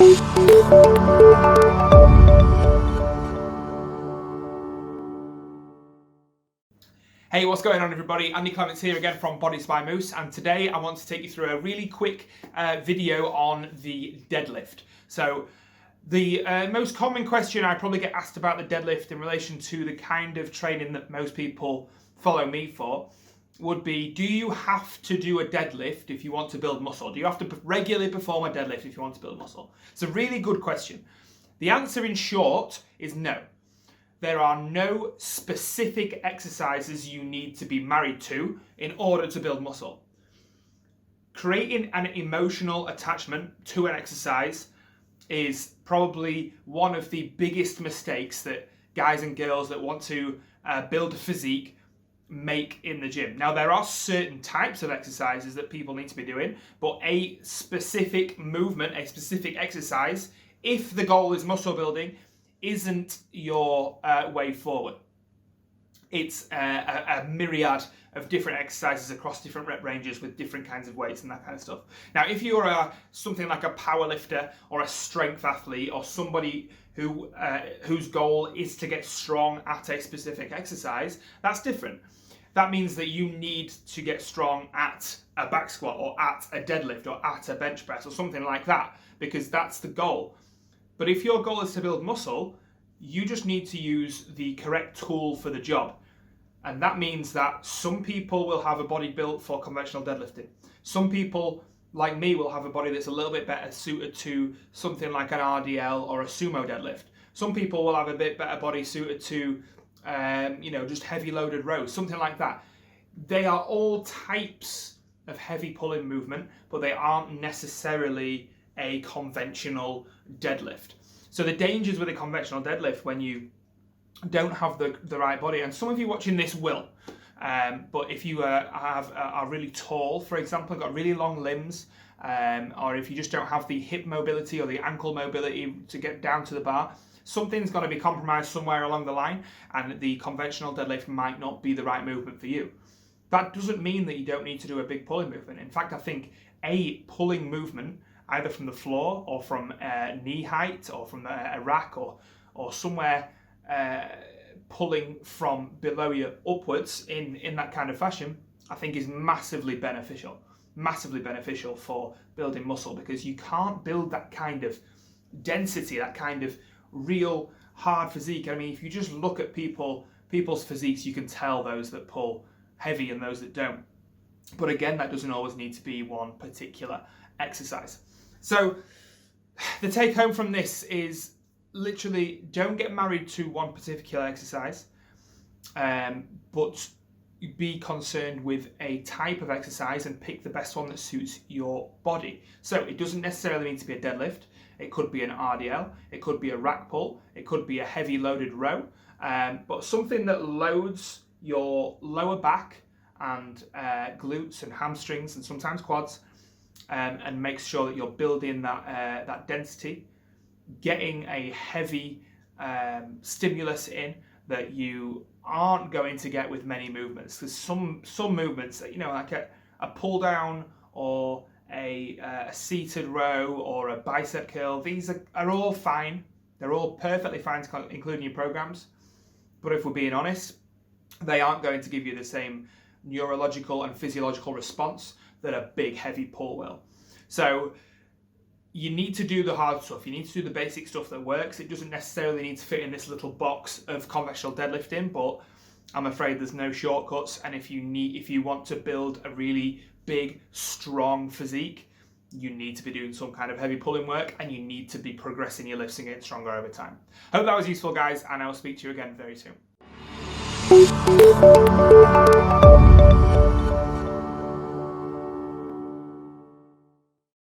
Hey, what's going on everybody? Andy Clements here again from Bodies by Moose, and today I want to take you through a really quick video on the deadlift. So the most common question I probably get asked about the deadlift in relation to the kind of training that most people follow me for would be, do you have to do a deadlift if you want to build muscle? Do you have to regularly perform a deadlift if you want to build muscle? It's a really good question. The answer in short is no. There are no specific exercises you need to be married to in order to build muscle. Creating an emotional attachment to an exercise is probably one of the biggest mistakes that guys and girls that want to build a physique make in the gym. Now, there are certain types of exercises that people need to be doing, but a specific movement, a specific exercise, if the goal is muscle building, isn't your way forward. It's a myriad of different exercises across different rep ranges with different kinds of weights and that kind of stuff. Now, if you're something like a power lifter or a strength athlete or somebody whose goal is to get strong at a specific exercise, that's different. That means that you need to get strong at a back squat or at a deadlift or at a bench press or something like that, because that's the goal. But if your goal is to build muscle, you just need to use the correct tool for the job. And that means that some people will have a body built for conventional deadlifting. Some people, like me, will have a body that's a little bit better suited to something like an RDL or a sumo deadlift. Some people will have a bit better body suited to, just heavy loaded rows, something like that. They are all types of heavy pulling movement, but they aren't necessarily a conventional deadlift. So the dangers with a conventional deadlift when you don't have the right body, and some of you watching this will, but if you are really tall, for example, got really long limbs, or if you just don't have the hip mobility or the ankle mobility to get down to the bar, something's got to be compromised somewhere along the line, and the conventional deadlift might not be the right movement for you. That doesn't mean that you don't need to do a big pulling movement. In fact, I think a pulling movement, either from the floor or from knee height or from a rack or somewhere pulling from below you upwards in that kind of fashion, I think is massively beneficial for building muscle, because you can't build that kind of density, that kind of real hard physique. I mean, if you just look at people's physiques, you can tell those that pull heavy and those that don't. But again, that doesn't always need to be one particular exercise. So the take home from this is literally, don't get married to one particular exercise, but be concerned with a type of exercise and pick the best one that suits your body. So it doesn't necessarily need to be a deadlift. It could be an RDL, it could be a rack pull, it could be a heavy loaded row, but something that loads your lower back and glutes and hamstrings and sometimes quads, and makes sure that you're building that density, getting a heavy stimulus in that you aren't going to get with many movements. There's some movements, like a pull down or a seated row or a bicep curl. These are all fine. They're all perfectly fine to include in your programs. But if we're being honest, they aren't going to give you the same neurological and physiological response that a big heavy pull will. So you need to do the hard stuff. You need to do the basic stuff that works. It doesn't necessarily need to fit in this little box of conventional deadlifting, but I'm afraid there's no shortcuts. And if you want to build a really big, strong physique, you need to be doing some kind of heavy pulling work, and you need to be progressing your lifts and getting stronger over time. Hope that was useful, guys, and I will speak to you again very soon.